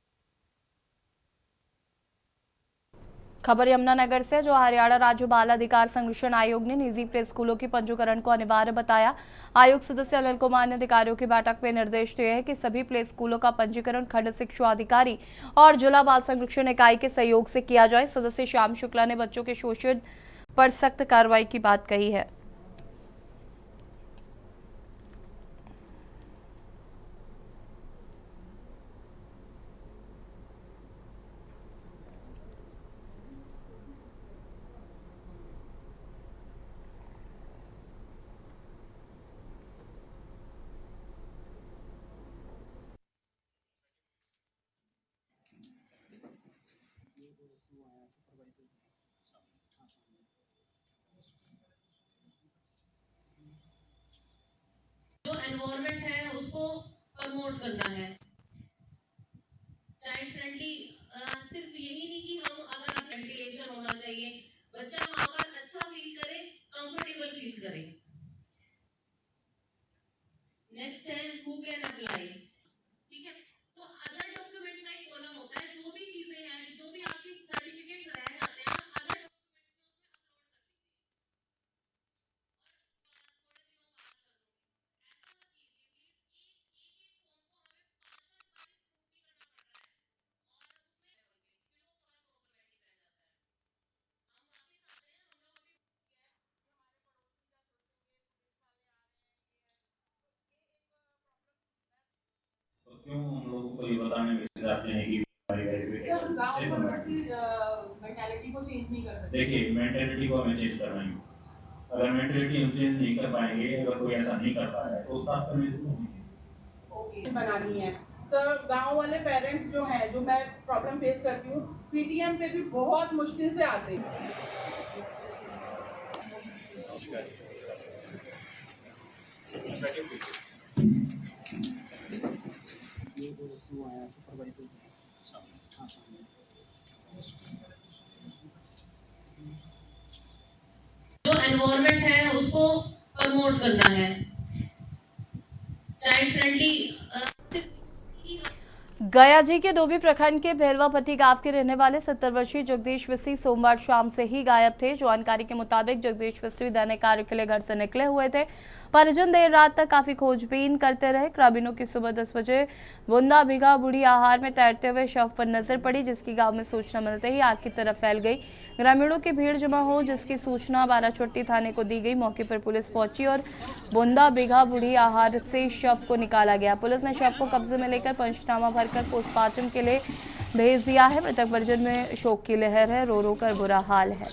खबर यमुनानगर से, जो हरियाणा राज्य बाल अधिकार संरक्षण आयोग ने निजी प्ले स्कूलों की पंजीकरण को अनिवार्य बताया। आयोग सदस्य अनिल कुमार ने अधिकारियों की बैठक में निर्देश दिए हैं कि सभी प्ले स्कूलों का पंजीकरण खंड शिक्षा अधिकारी और जिला बाल संरक्षण इकाई के सहयोग से किया जाए। सदस्य श्याम शुक्ला ने बच्चों के शोषण पर सख्त कार्रवाई की बात कही है। जो एनवायरनमेंट है उसको प्रमोट करना है, चाइल्ड फ्रेंडली। सिर्फ यही नहीं कि हम अगर वेंटिलेशन होना चाहिए, बच्चा वहां पर अच्छा फील करे, कंफर्टेबल फील करे। नेक्स्ट है हु कैन अप्लाई, ठीक है। तो अदर डॉक्यूमेंट का एक कॉलम होता है, जो भी चीजें हैं, जो भी आपकी सर्टिफिकेट्स रह जाते हैं, अदर क्यों हम लोगों को ये बताने में चाहते हैं कि मेंटालिटी को चेंज नहीं कर सकते। देखिए, मेंटालिटी को हमें चेंज करना है। अगर मेंटालिटी हम चेंज नहीं कर पाएंगे, अगर कोई ऐसा नहीं कर पा रहा है तो उसका ओके बनानी है। सर, गांव वाले पेरेंट्स जो हैं, जो मैं प्रॉब्लम फेस करती हूँ, पीटीएम पे भी बहुत मुश्किल से आते हैं। सुपरवाइजर प्रमोट करना है, चाइल्ड फ्रेंडली। गया जी के डोभी प्रखंड के भेलवापट्टी गांव के रहने वाले 70 वर्षीय जगदीश मिस्त्री सोमवार शाम से ही गायब थे। जानकारी के मुताबिक जगदीश मिस्त्री दैनिक कार्य के लिए घर से निकले हुए थे। परिजन देर रात तक काफी खोजबीन करते रहे। ग्रामीणों की सुबह 10 बजे बुंदा भिगा बूढ़ी आहार में तैरते हुए शव पर नजर पड़ी, जिसकी गांव में सूचना मिलते ही आग की तरफ फैल गई। ग्रामीणों की भीड़ जमा हो जिसकी सूचना बाराचट्टी थाने को दी गई। मौके पर पुलिस पहुंची और बुंदा भिगा बूढ़ी आहार से शव को निकाला गया। पुलिस ने शव को कब्जे में लेकर पंचनामा भरकर पोस्टमार्टम के लिए भेज दिया है। मृतक परिजन में शोक की लहर है, रो रो कर बुरा हाल है।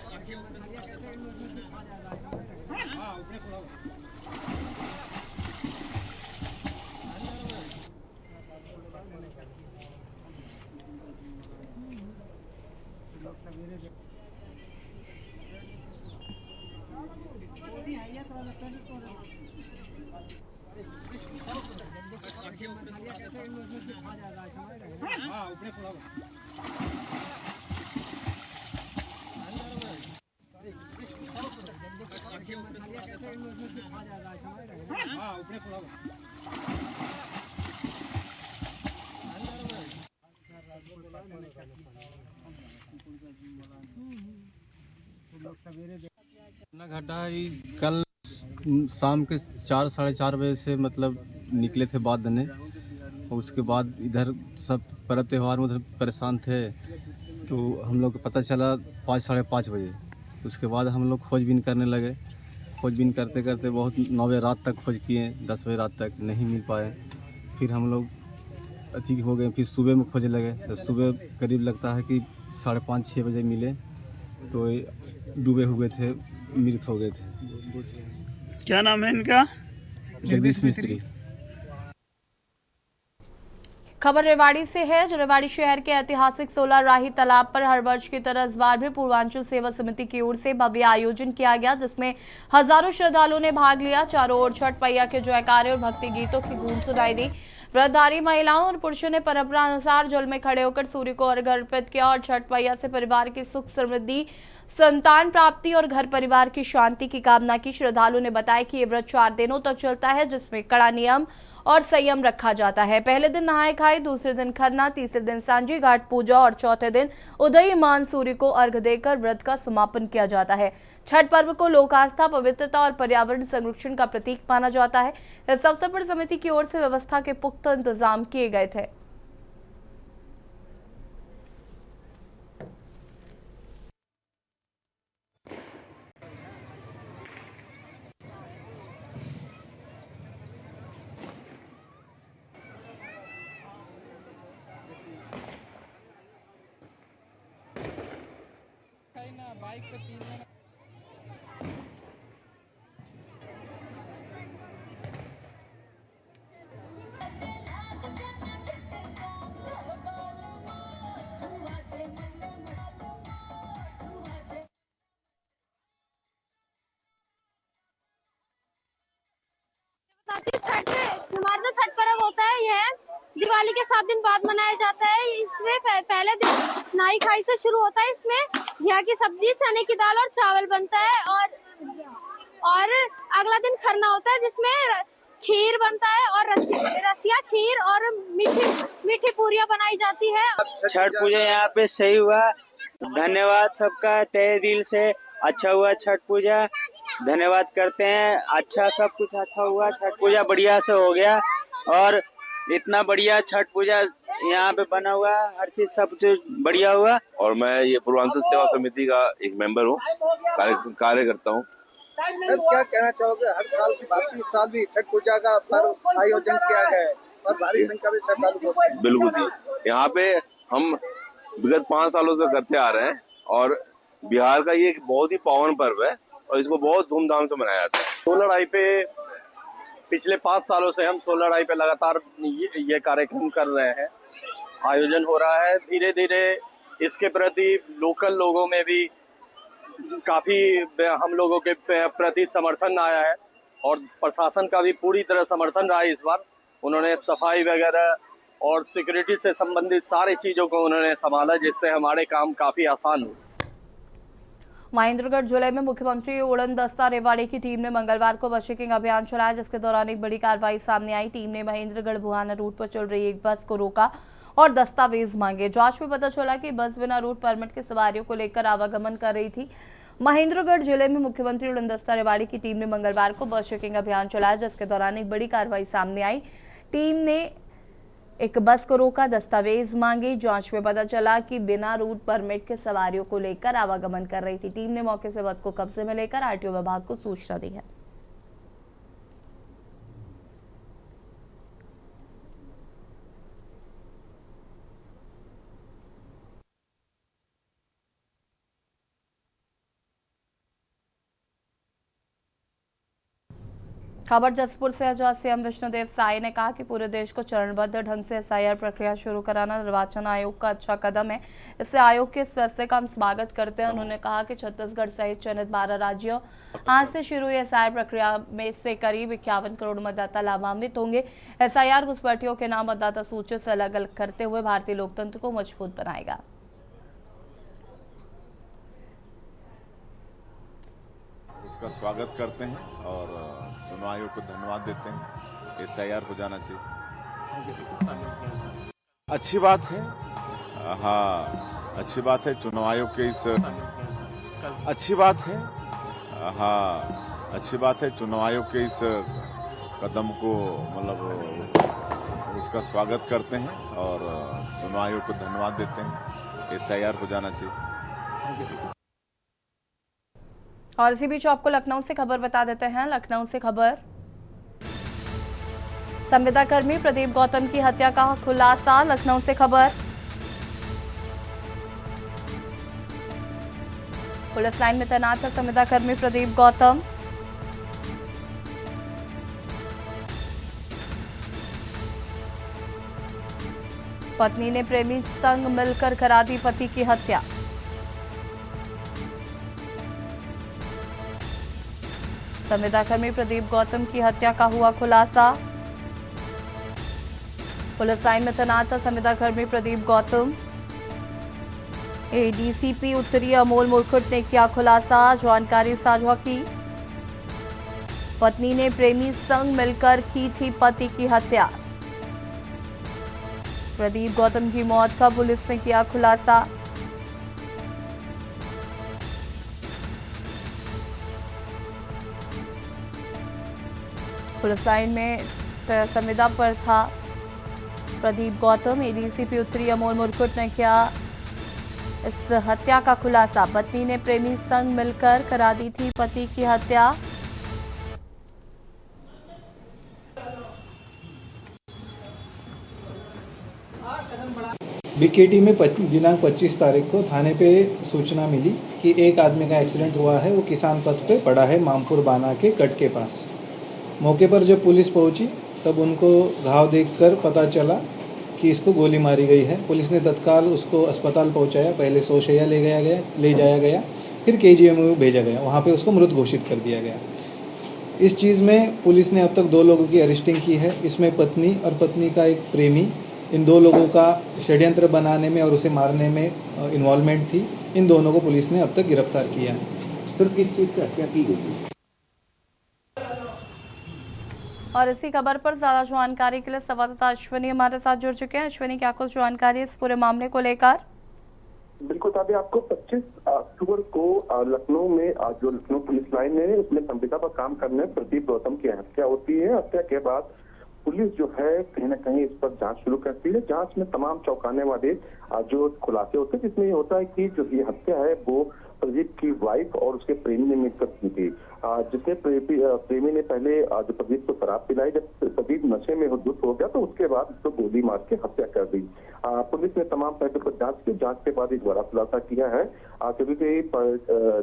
घटा ही कल शाम के 4 साढ़े 4 बजे से मतलब निकले थे बात देने, और उसके बाद इधर सब पर्व त्यौहार में उधर परेशान थे, तो हम लोग को पता चला 5 साढ़े 5 बजे। उसके बाद हम लोग खोजबीन करने लगे। खोजबीन करते करते बहुत 9 बजे रात तक खोज किए, 10 बजे रात तक नहीं मिल पाए। फिर हम लोग अति हो गए, फिर सुबह में खोजने लगे। तो सुबह करीब लगता है कि 5:30-6 बजे मिले, तो डूबे हुए थे, मृत हो गए थे। क्या नाम है इनका? जगदीश मिस्त्री। खबर रेवाड़ी से है, जो रेवाड़ी शहर के ऐतिहासिक 16 राही तालाब पर हर वर्ष की तरह इस बार भी पूर्वांचल सेवा समिति की ओर से भव्य आयोजन किया गया, जिसमें हजारों श्रद्धालुओं ने भाग लिया। चारों ओर छठ मैया के जयकारे और भक्ति गीतों की गूंज सुनाई दी। व्रतधारी महिलाओं और पुरुषों ने परंपरा अनुसार जल में खड़े होकर सूर्य को अर्घ्य अर्पित किया और छठ मैया से परिवार की सुख समृद्धि, संतान प्राप्ति और घर परिवार की शांति की कामना की। श्रद्धालुओं ने बताया कि ये व्रत 4 दिनों तक चलता है, जिसमें कड़ा नियम और संयम रखा जाता है। पहले दिन नहाय खाए, दूसरे दिन खरना, तीसरे दिन सांझी घाट पूजा और चौथे दिन उदयीमान सूर्य को अर्घ्य देकर व्रत का समापन किया जाता है। छठ पर्व को लोक आस्था, पवित्रता और पर्यावरण संरक्षण का प्रतीक माना जाता है। इस अवसर पर समिति की ओर से व्यवस्था के पुख्ता इंतजाम किए गए थे। छठ हमारा जो छठ पर्व होता है यह दिवाली के 7 दिन बाद मनाया जाता है। इसमें पहले दिन नहाई खाई से शुरू होता है। इसमें घिया की सब्जी, चने की दाल और चावल बनता है और अगला दिन खरना होता है, जिसमें खीर बनता है और रसिया खीर और मीठी पूरियां बनाई जाती है। छठ पूजा यहाँ पे सही हुआ, धन्यवाद सबका तहे दिल से। अच्छा हुआ छठ पूजा, धन्यवाद करते हैं। अच्छा सब कुछ अच्छा हुआ, छठ पूजा बढ़िया से हो गया और इतना बढ़िया छठ पूजा यहाँ पे बना हुआ, हर चीज सब कुछ बढ़िया हुआ। और मैं ये पूर्वांचल सेवा समिति का एक मेंबर हूँ, कार्य करता हूँ। क्या कहना चाहोगे? हर साल की बात, इस साल भी छठ पूजा का पर्व आयोजन किया गया है और भारी संख्या में श्रद्धालु पहुंचे। बिल्कुल, यहाँ पे हम विगत 5 सालों से करते आ रहे हैं और बिहार का ये एक बहुत ही पावन पर्व है और इसको बहुत धूमधाम से मनाया जाता है। सोलर पे पिछले 5 सालों से हम सोलर पे लगातार ये कार्यक्रम कर रहे हैं, आयोजन हो रहा है। धीरे धीरे इसके प्रति लोकल लोगों में भी काफ़ी हम लोगों के प्रति समर्थन आया है और प्रशासन का भी पूरी तरह समर्थन रहा है। इस बार उन्होंने सफाई वगैरह और सिक्योरिटी से संबंधित सारी चीज़ों को उन्होंने संभाला, जिससे हमारे काम काफ़ी आसान हो। महेंद्रगढ़ जिले में मुख्यमंत्री उड़नदस्ता रेवाड़ी की टीम ने मंगलवार को बस चेकिंग अभियान चलाया, जिसके दौरान एक बड़ी कार्रवाई सामने आई। टीम ने महेंद्रगढ़ बुहाना रूट पर चल रही एक बस को रोका और दस्तावेज मांगे। जांच में पता चला कि बस बिना रूट परमिट के सवारियों को लेकर आवागमन कर रही थी। महेंद्रगढ़ जिले में मुख्यमंत्री उड़नदस्ता रेवाड़ी की टीम ने मंगलवार को बस चेकिंग अभियान चलाया, जिसके दौरान एक बड़ी कार्रवाई सामने आई। टीम ने एक बस को रोका, दस्तावेज मांगे। जांच में पता चला कि बिना रूट परमिट के सवारियों को लेकर आवागमन कर रही थी। टीम ने मौके से बस को कब्जे में लेकर आरटीओ विभाग को सूचना दी है। खबर जसपुर से है, जहां सीएम विष्णुदेव साय ने कहा कि पूरे देश को चरणबद्ध ढंग से एसआईआर प्रक्रिया शुरू कराना निर्वाचन आयोग का अच्छा कदम है। इससे आयोग के इस फैसले का हम स्वागत करते हैं। उन्होंने कहा कि छत्तीसगढ़ सहित चयनित 12 राज्यों आज से शुरू हुई एसआईआर प्रक्रिया में से करीब 51 करोड़ मतदाता लाभान्वित होंगे। एसआईआर घुसपैठियों के नाम मतदाता सूची से अलग अलग करते हुए भारतीय लोकतंत्र को मजबूत बनाएगा। इसका स्वागत करते हैं और चुनाव आयोग को धन्यवाद देते हैं। एसआईआर हो जाना चाहिए, अच्छी बात है। हाँ, अच्छी बात है। चुनाव आयोग के इस अच्छी बात है। हाँ, अच्छी बात है। चुनाव आयोग के इस कदम को मतलब उसका स्वागत करते हैं और चुनाव आयोग को धन्यवाद देते हैं। एसआईआर हो जाना चाहिए। और इसी बीच आपको लखनऊ से खबर बता देते हैं। लखनऊ से खबर, संविदा कर्मी प्रदीप गौतम की हत्या का खुलासा। लखनऊ से खबर, पुलिस लाइन में तैनात है संविदा कर्मी प्रदीप गौतम। पत्नी ने प्रेमी संग मिलकर करा दी पति की हत्या। संविदा कर्मी प्रदीप गौतम की हत्या का हुआ खुलासा। पुलिस लाइन में तैनात था संविदा कर्मी प्रदीप गौतम। एडीसीपी उत्तरी अमोल मुरकुट ने किया खुलासा, जानकारी साझा की। पत्नी ने प्रेमी संग मिलकर की थी पति की हत्या। प्रदीप गौतम की मौत का पुलिस ने किया खुलासा। पुलिस लाइन में संविदा पर था प्रदीप गौतम। एडीसीपी उत्तरी अमोल मुरकुट ने किया इस हत्या का खुलासा। पत्नी ने प्रेमी संग मिलकर करा दी थी पति की हत्या। बीकेटी में दिनांक 25 तारीख को थाने पे सूचना मिली कि एक आदमी का एक्सीडेंट हुआ है। वो किसान पथ पे पड़ा है, मामपुर बाना के कट के पास। मौके पर जब पुलिस पहुंची तब उनको घाव देखकर पता चला कि इसको गोली मारी गई है। पुलिस ने तत्काल उसको अस्पताल पहुंचाया। पहले सोशैया ले जाया गया, फिर केजीएमयू भेजा गया। वहां पे उसको मृत घोषित कर दिया गया। इस चीज़ में पुलिस ने अब तक 2 लोगों की अरेस्टिंग की है। इसमें पत्नी और पत्नी का एक प्रेमी, इन 2 लोगों का षड्यंत्र बनाने में और उसे मारने में इन्वॉल्वमेंट थी। इन दोनों को पुलिस ने अब तक गिरफ्तार किया है। सर, किस चीज़ से हत्या की गई? और इसी खबर पर ज्यादा जानकारी के लिए संवाददाता अश्विनी हमारे साथ जुड़ चुके हैं। अश्विनी, क्या कुछ जानकारी इस पूरे मामले को लेकर? बिल्कुल साहब, आपको 25 अक्टूबर को लखनऊ में जो लखनऊ पुलिस लाइन है उसमें संविदा पर काम करने प्रदीप गौतम की हत्या होती है। हत्या के बाद पुलिस जो है कहीं न कहीं इस पर जांच शुरू करती है। जांच में तमाम चौंकाने वाले जो खुलासे होते हैं, जिसमें ये होता है कि जो ये हत्या है वो प्रदीप की वाइफ और उसके प्रेमी ने मिलकर की थी। जिसमें प्रेमी ने पहले जो प्रदीप को शराब पिलाई, जब प्रदीप नशे में धुत हो गया तो उसके बाद उसको गोली मार के हत्या कर दी। पुलिस ने तमाम पहलुओं पर जांच की। जांच के बाद एक बड़ा खुलासा किया है, क्योंकि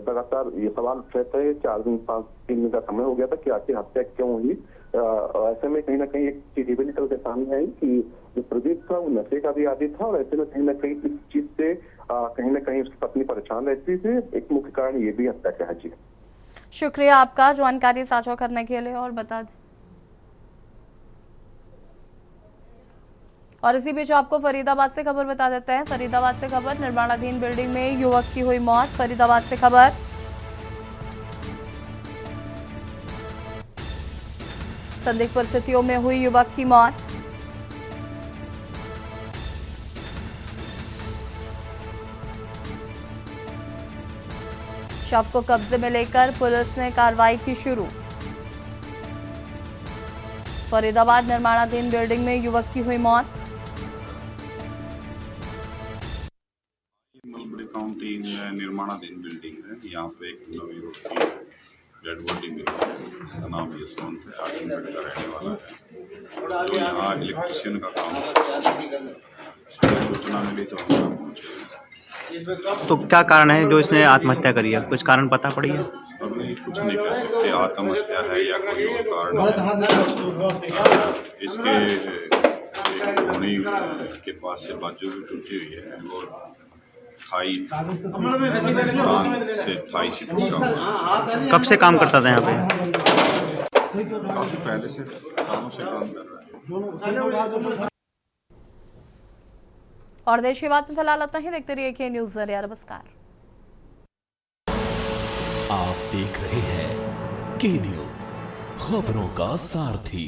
लगातार ये सवाल उठ रहे थे। 4 दिन 5 दिन का समय हो गया था कि आखिर हत्या क्यों हुई। ऐसे में कहीं ना कहीं एक चीज भी निकल के सामने आई कि जो प्रदीप था वो नशे का भी आदी था और ऐसे में कहीं ना कहीं इस चीज से कहीं ना कहीं उसकी पत्नी परेशान रहती थी। एक मुख्य कारण ये भी हत्या का है। जी, शुक्रिया आपका जानकारी साझा करने के लिए। और बता दें, और इसी बीच आपको फरीदाबाद से खबर बता देते हैं। फरीदाबाद से खबर, निर्माणाधीन बिल्डिंग में युवक की हुई मौत। फरीदाबाद से खबर, संदिग्ध परिस्थितियों में हुई युवक की मौत। शव को कब्जे में लेकर पुलिस ने कार्रवाई की शुरू। फरीदाबाद निर्माणाधीन बिल्डिंग में युवक की हुई मौत। मलबड़ी काउंटी में निर्माणाधीन बिल्डिंग है। यहाँ पे एक नवयुवक की डेड बॉडी मिली है। इसका नाम यशवंत है, आजमगढ़ का रहने वाला है। तो यहाँ इलेक्ट्रिशियन का काम सूचना मिली तो हम यहाँ पहुँचे। तो क्या कारण है जो इसने आत्महत्या करी है, कुछ कारण पता पड़ी है? अभी कुछ नहीं कह सकते आत्महत्या है या कोई और कारण है। इसके घोड़ी के पास से बाजू भी टूटी हुई है और थाई से थाई से टूटा हुआ। कब से काम करता था यहाँ पे? काफी पहले से सालों से काम कर रहा है। और देश की बात में फिलहाल इतना ही। देखते रहिए के न्यूज़ ज़रिया। नमस्कार। आप देख रहे हैं के न्यूज़, खबरों का सारथी।